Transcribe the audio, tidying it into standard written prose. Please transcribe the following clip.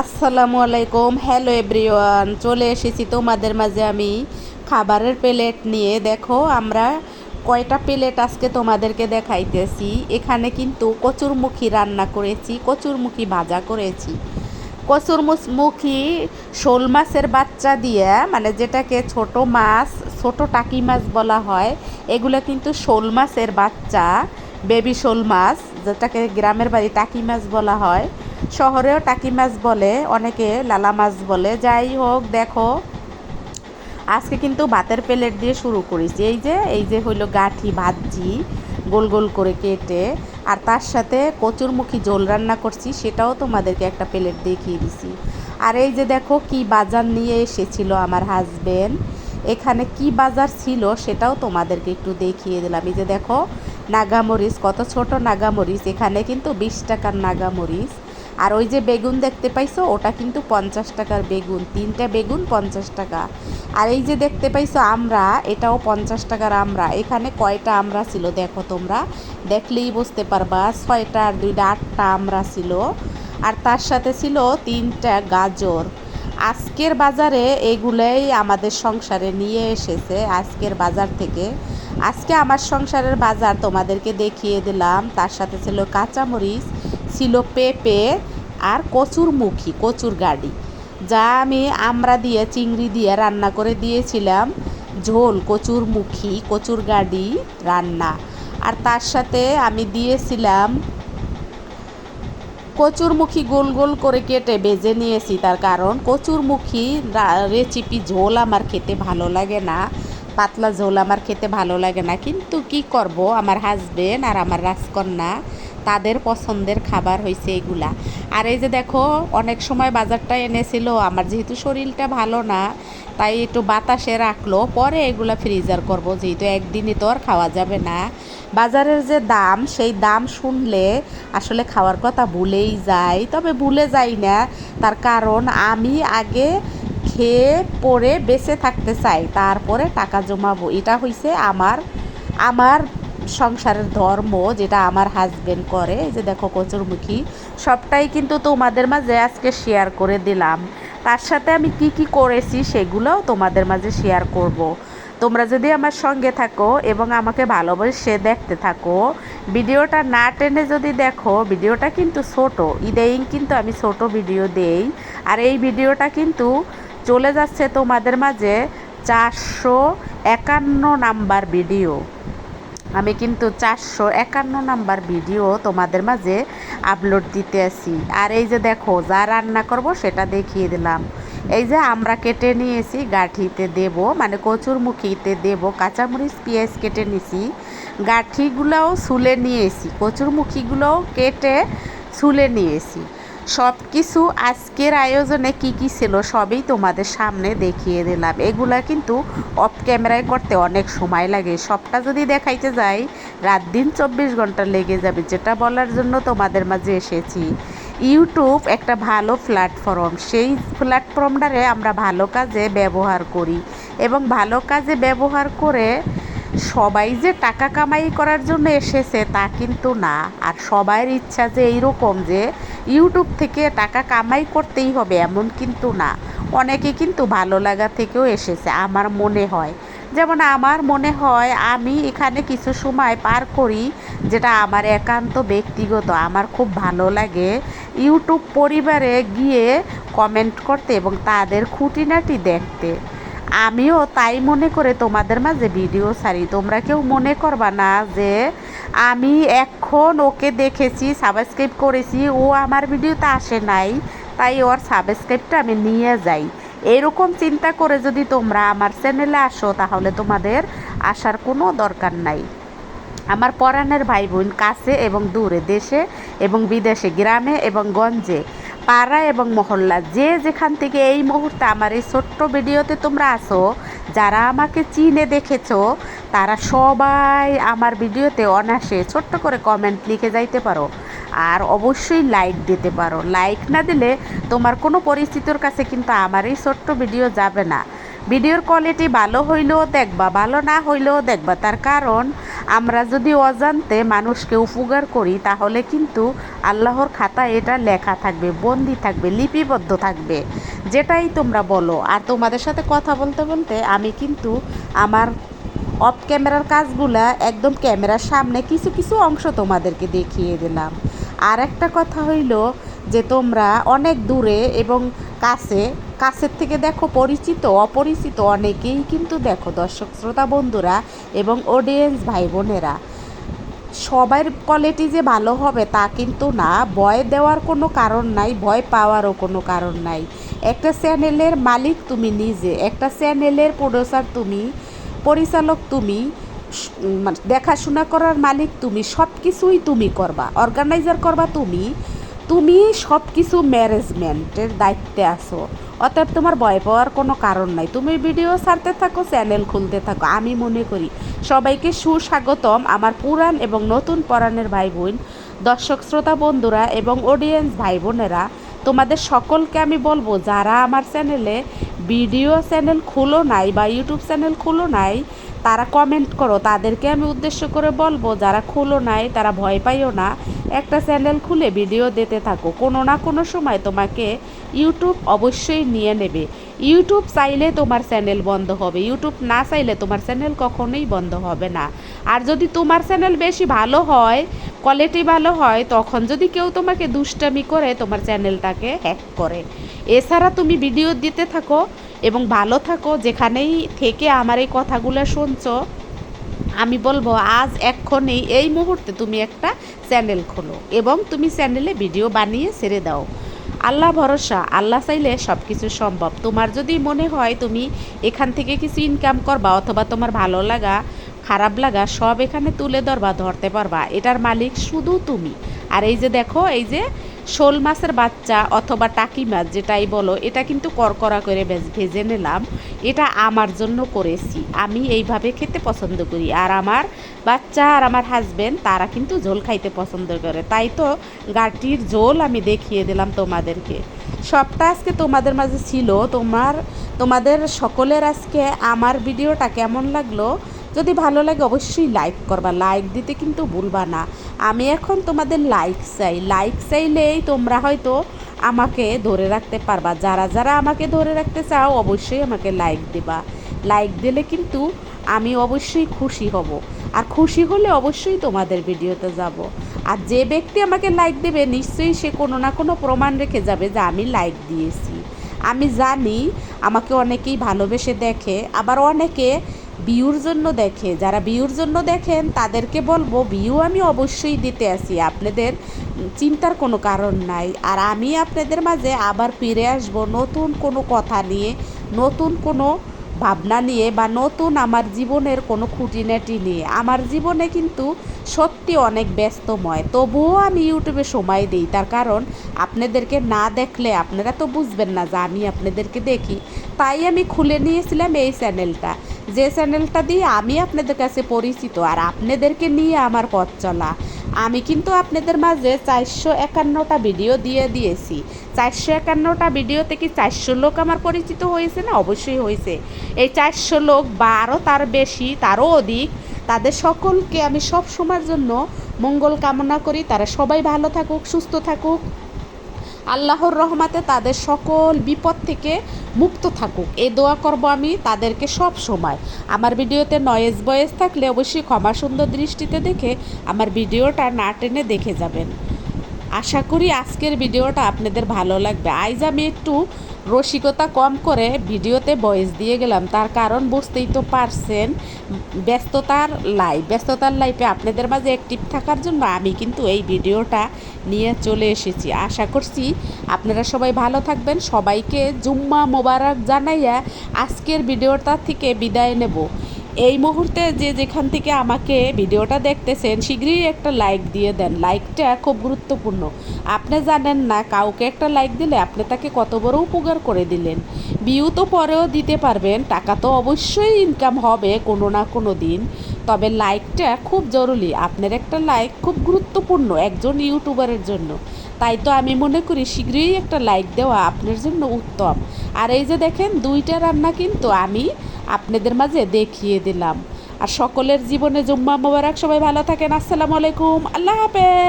আসসালামু আলাইকুম, hello everyone. চলে এসেছি তোমাদের মাঝে আমি খাবারের প্লেট নিয়ে। দেখো আমরা কয়টা প্লেট আজকে তোমাদেরকে দেখাইতেছি। এখানে কিন্তু কচুরমুখী রান্না করেছি, কচুরমুখী ভাজা করেছি। কচুরমুখী শোল মাছের বাচ্চা দিয়ে, মানে যেটাকে ছোট মাছ, ছোট টাকি মাছ বলা হয়, এগুলো কিন্তু শোল মাছের বাচ্চা, বেবি শোল মাছ, যেটাকে গ্রামের বাড়ি টাকি মাছ বলা হয়, শহরেও টাকি মাছ বলে, অনেকে লালা মাছ বলে। যাই হোক, দেখো আজকে কিন্তু ভাতের প্লেট দিয়ে শুরু করেছি। এই যে হইলো গাঁঠি ভাজি গোল গোল করে কেটে, আর তার সাথে কচুরমুখী ঝোল রান্না করছি, সেটাও তোমাদেরকে একটা প্লেট দেখিয়ে দিছি। আর এই যে দেখো কি বাজার নিয়ে এসেছিল আমার হাজবেন্ড, এখানে কি বাজার ছিল সেটাও তোমাদেরকে একটু দেখিয়ে দিলাম। এই যে দেখো নাগামরিচ, কত ছোট নাগামরিচ, এখানে কিন্তু 20 টাকার নাগামরিচ। আর ওই যে বেগুন দেখতে পাইছো, ওটা কিন্তু 50 টাকার বেগুন, 3টা বেগুন 50 টাকা। আর এই যে দেখতে পাইছো আমরা, এটাও 50 টাকার আমরা। এখানে কয়টা আমরা ছিল দেখো, তোমরা দেখলেই বুঝতে পারবা, 6টা আর 2টা 8টা আমরা ছিল। আর তার সাথে ছিল 3টা গাজর। আজকের বাজারে এগুলোই আমাদের সংসারে নিয়ে এসেছে, আজকের বাজার থেকে। আজকে আমার সংসারের বাজার তোমাদেরকে দেখিয়ে দিলাম। তার সাথে ছিল কাঁচামরিচ, ছিল পেঁপে, আর কচুরমুখী, কচুর গাড়ি, যা আমি আমরা দিয়ে চিংড়ি দিয়ে রান্না করে দিয়েছিলাম ঝোল, কচুরমুখী কচুর গাড়ি রান্না। আর তার সাথে আমি দিয়েছিলাম কচুরমুখী গোল গোল করে কেটে ভেজে নিয়েছি, তার কারণ কচুরমুখী রেসিপি ঝোল আমার খেতে ভালো লাগে না, পাতলা ঝোল আমার খেতে ভালো লাগে না। কিন্তু কি করব, আমার হাজবেন্ড আর আমার রাজকন্যা, তাদের পছন্দের খাবার হয়েছে এগুলা। আর এই যে দেখো অনেক সময় বাজারটা এনেছিল, আমার যেহেতু শরীরটা ভালো না, তাই একটু বাতাসে রাখলো, পরে এগুলা ফ্রিজার করব, যেহেতু একদিনই তো আর খাওয়া যাবে না। বাজারের যে দাম, সেই দাম শুনলে আসলে খাওয়ার কথা ভুলেই যাই, তবে ভুলে যাই না, তার কারণ আমি আগে খেয়ে পরে বেঁচে থাকতে চাই, তারপরে টাকা জমাবো। এটা হইছে আমার আমার সংসারের ধর্ম, যেটা আমার হাজবেন্ড করে। এই যে দেখো কচুরমুখী, সবটাই কিন্তু তোমাদের মাঝে আজকে শেয়ার করে দিলাম। তার সাথে আমি কি কি করেছি সেগুলোও তোমাদের মাঝে শেয়ার করব। তোমরা যদি আমার সঙ্গে থাকো এবং আমাকে ভালোবেসে দেখতে থাকো, ভিডিওটা না টেনে যদি দেখো, ভিডিওটা কিন্তু ছোট, ইদানিং কিন্তু আমি ছোট ভিডিও দেই। আর এই ভিডিওটা কিন্তু চলে যাচ্ছে তোমাদের মাঝে 451 নাম্বার ভিডিও। আমি কিন্তু 451 নাম্বার ভিডিও তোমাদের মাঝে আপলোড দিতে আসি। আর এই যে দেখো যা রান্না করব সেটা দেখিয়ে দিলাম। এই যে আমরা কেটে নিয়েছি, গাঁঠিতে দেব, মানে কচুরমুখীতে দেব, কাঁচামরিচ পেঁয়াজ কেটে নিয়েছি, গাঁঠিগুলোও ছুলে নিয়েছি, কচুরমুখীগুলোও কেটে ছুলে নিয়েছি। সব কিছু আজকের আয়োজনে কি কি ছিল সবই তোমাদের সামনে দেখিয়ে দিলাম। এগুলা কিন্তু অফ ক্যামেরায় করতে অনেক সময় লাগে, সবটা যদি দেখাইতে যাই রাত দিন 24 ঘন্টা লেগে যাবে, যেটা বলার জন্য তোমাদের মাঝে এসেছি। ইউটিউব একটা ভালো প্ল্যাটফর্ম, সেই প্ল্যাটফর্মটারে আমরা ভালো কাজে ব্যবহার করি, এবং ভালো কাজে ব্যবহার করে সবাই যে টাকা কামাই করার জন্য এসেছে তা কিন্তু না। আর সবার ইচ্ছা যে এইরকম যে ইউটিউব থেকে টাকা কামাই করতেই হবে এমন কিন্তু না, অনেকে কিন্তু ভালো লাগা থেকেও এসেছে আমার মনে হয়। যেমন আমার মনে হয় আমি এখানে কিছু সময় পার করি, যেটা আমার একান্ত ব্যক্তিগত, আমার খুব ভালো লাগে ইউটিউব পরিবারে গিয়ে কমেন্ট করতে এবং তাদের খুঁটিনাটি দেখতে। আমিও তাই মনে করে তোমাদের মাঝে ভিডিও ছাড়ি। তোমরা কেউ মনে করবা না যে আমি এখন ওকে দেখেছি, সাবস্ক্রাইব করেছি, ও আমার ভিডিওতে আসে নাই, তাই ওর সাবস্ক্রাইবটা আমি নিয়ে যাই। এরকম চিন্তা করে যদি তোমরা আমার চ্যানেলে আসো, তাহলে তোমাদের আসার কোনো দরকার নাই। আমার পরাণের ভাই বোন কাছে এবং দূরে, দেশে এবং বিদেশে, গ্রামে এবং গঞ্জে, পাড়া এবং মহল্লা, যে যেখান থেকে এই মুহূর্তে আমার এই ছোট্ট ভিডিওতে তোমরা আসো, যারা আমাকে চিনে দেখেছো, তারা সবাই আমার ভিডিওতে অনায়াসে ছোট্ট করে কমেন্ট লিখে যাইতে পারো। আর অবশ্যই লাইক দিতে পারো। লাইক না দিলে তোমার কোনো পরিচিতর কাছে কিন্তু আমার এই ছোট্ট ভিডিও যাবে না। ভিডিওর কোয়ালিটি ভালো হইলেও দেখবা, ভালো না হইলেও দেখবা, তার কারণ আমরা যদি অজান্তে মানুষকে উপকার করি তাহলে কিন্তু আল্লাহর খাতায় এটা লেখা থাকবে, বন্দি থাকবে, লিপিবদ্ধ থাকবে, যেটাই তোমরা বলো। আর তোমাদের সাথে কথা বলতে বলতে আমি কিন্তু আমার অফ ক্যামেরার কাজগুলা একদম ক্যামেরার সামনে কিছু কিছু অংশ তোমাদেরকে দেখিয়ে দিলাম। আর একটা কথা হইল যে তোমরা অনেক দূরে এবং কাছের থেকে দেখো, পরিচিত অপরিচিত অনেকেই কিন্তু দেখো, দর্শক শ্রোতা বন্ধুরা এবং অডিয়েন্স ভাই বোনেরা। সবার কোয়ালিটি যে ভালো হবে তা কিন্তু না, ভয় দেওয়ার কোনো কারণ নাই, ভয় পাওয়ারও কোনো কারণ নাই। একটা চ্যানেলের মালিক তুমি নিজে, একটা চ্যানেলের প্রডিউসার তুমি, পরিচালক তুমি, দেখাশোনা করার মালিক তুমি, সব কিছুই তুমি করবা, অর্গানাইজার করবা তুমি সব কিছু ম্যানেজমেন্টের দায়িত্বে আসো। অতএব তোমার ভয় পাওয়ার কোনো কারণ নাই, তুমি ভিডিও ছাড়তে থাকো, চ্যানেল খুলতে থাকো। আমি মনে করি সবাইকে সুস্বাগতম আমার পুরান এবং নতুন পরাণের ভাই বোন, দর্শক শ্রোতা বন্ধুরা এবং অডিয়েন্স ভাই বোনেরা। তোমাদের সকলকে আমি বলবো, যারা আমার চ্যানেলে ভিডিও চ্যানেল খুলো নাই বা ইউটিউব চ্যানেল খুলো নাই, তারা কমেন্ট করো। তাদেরকে আমি উদ্দেশ্য করে বলবো, যারা খুলো নাই তারা ভয় পাইও না, একটা চ্যানেল খুলে ভিডিও দিতে থাকো। কোনো না কোনো সময় তোমাকে ইউটিউব অবশ্যই নিয়ে নেবে। ইউটিউব চাইলে তোমার চ্যানেল বন্ধ হবে, ইউটিউব না চাইলে তোমার চ্যানেল কখনোই বন্ধ হবে না। আর যদি তোমার চ্যানেল বেশি ভালো হয়, কোয়ালিটি ভালো হয়, তখন যদি কেউ তোমাকে দুষ্টামি করে তোমার চ্যানেলটাকে হ্যাক করে। এছাড়া তুমি ভিডিও দিতে থাকো এবং ভালো থাকো। যেখানেই থেকে আমার এই কথাগুলো শুনছো, আমি বলবো আজ এক্ষুনি এই মুহূর্তে তুমি একটা চ্যানেল খোলো এবং তুমি চ্যানেলে ভিডিও বানিয়ে ছেড়ে দাও। আল্লাহ ভরসা, আল্লাহ চাইলে সব কিছু সম্ভব। তোমার যদি মনে হয় তুমি এখান থেকে কিছু ইনকাম করবা, অথবা তোমার ভালো লাগা খারাপ লাগা সব এখানে তুলে ধরবা, ধরতে পারবা, এটার মালিক শুধু তুমি। আর এই যে দেখো, এই যে শোল মাছের বাচ্চা অথবা টাকি মাছ যেটাই বলো, এটা কিন্তু করকরা করে ভেজে নিলাম। এটা আমার জন্য করেছি, আমি এইভাবে খেতে পছন্দ করি। আর আমার বাচ্চা আর আমার হাজব্যান্ড তারা কিন্তু ঝোল খাইতে পছন্দ করে, তাই তো গাটির ঝোল আমি দেখিয়ে দিলাম তোমাদেরকে। সবটা আজকে তোমাদের মাঝে ছিল। তোমাদের সকলের আজকে আমার ভিডিওটা কেমন লাগলো, যদি ভালো লাগে অবশ্যই লাইক করবা, লাইক দিতে কিন্তু ভুলবা না। আমি এখন তোমাদের লাইক চাই, লাইক চাইলেই তোমরা হয়তো আমাকে ধরে রাখতে পারবা। যারা যারা আমাকে ধরে রাখতে চাও অবশ্যই আমাকে লাইক দেবা, লাইক দিলে কিন্তু আমি অবশ্যই খুশি হব। আর খুশি হলে অবশ্যই তোমাদের ভিডিওতে যাব। আর যে ব্যক্তি আমাকে লাইক দেবে নিশ্চয়ই সে কোনো না কোনো প্রমাণ রেখে যাবে যে আমি লাইক দিয়েছি। আমি জানি আমাকে অনেকেই ভালোবেসে দেখে, আবার অনেকে ভিউর জন্য দেখে। যারা ভিউর জন্য দেখেন তাদেরকে বলবো, ভিউ আমি অবশ্যই দিতে আসি, আপনাদের চিন্তার কোনো কারণ নাই। আর আমি আপনাদের মাঝে আবার ফিরে আসবো নতুন কোনো কথা নিয়ে, নতুন কোনো ভাবনা নিয়ে, বা নতুন আমার জীবনের কোনো খুঁটিনাটি নিয়ে। আমার জীবনে কিন্তু সত্যি অনেক ব্যস্তময়, তবুও আমি ইউটিউবে সময় দিই। তার কারণ আপনাদেরকে না দেখলে আপনারা তো বুঝবেন না যে আমি আপনাদেরকে দেখি। তাই আমি খুলে নিয়েছিলাম এই চ্যানেলটা, যে চ্যানেলটা দিয়ে আমি আপনাদের কাছে পরিচিত আর আপনাদেরকে নিয়ে আমার পথ চলা। আমি কিন্তু আপনাদের মাঝে 451টা ভিডিও দিয়েছি। 451টা ভিডিওতে কি 400 লোক আমার পরিচিত হয়েছে না? অবশ্যই হয়েছে। এই 400 লোক বা আরও তার বেশি, তারও অধিক, তাদের সকলকে আমি সব সময়ের জন্য মঙ্গল কামনা করি। তারা সবাই ভালো থাকুক, সুস্থ থাকুক, আল্লাহর রহমতে তাদের সকল বিপদ থেকে মুক্ত থাকুক, এই দোয়া করব আমি তাদেরকে সব সময়। আমার ভিডিওতে নয়েজ বয়েস থাকলে অবশ্যই ক্ষমা সুন্দর দৃষ্টিতে দেখে আমার ভিডিওটা না টেনে দেখে যাবেন। আশা করি আজকের ভিডিওটা আপনাদের ভালো লাগবে। আজ আমি একটু রসিকতা কম করে ভিডিওতে ভয়েস দিয়ে গেলাম, তার কারণ বুঝতেই তো পারছেন, ব্যস্ততার লাইফে আপনাদের মাঝে অ্যাক্টিভ থাকার জন্য আমি কিন্তু এই ভিডিওটা নিয়ে চলে এসেছি। আশা করছি আপনারা সবাই ভালো থাকবেন। সবাইকে জুম্মা মোবারক জানাইয়া আজকের ভিডিওটা থেকে বিদায় নেব। এই মুহূর্তে যে যেখান থেকে আমাকে ভিডিওটা দেখতেছেন শীঘ্রই একটা লাইক দিয়ে দেন, লাইকটা খুব গুরুত্বপূর্ণ। আপনি জানেন না, কাউকে একটা লাইক দিলে আপনি তাকে কত বড় উপকার করে দিলেন। ভিউ তো পরেও দিতে পারবেন, টাকা তো অবশ্যই ইনকাম হবে কোনো না কোনো দিন, তবে লাইকটা খুব জরুরি। আপনার একটা লাইক খুব গুরুত্বপূর্ণ একজন ইউটিউবারের জন্য। তাই তো আমি মনে করি শীঘ্রই একটা লাইক দেওয়া আপনার জন্য উত্তম। আর এই যে দেখেন 2টা রান্না কিন্তু আমি আপনাদের মাঝে দেখিয়ে দিলাম। আর সকলের জীবনে জুম্মা মোবারক। সবাই ভালো থাকেন। আসসালামু আলাইকুম, আল্লাহ হাফেজ।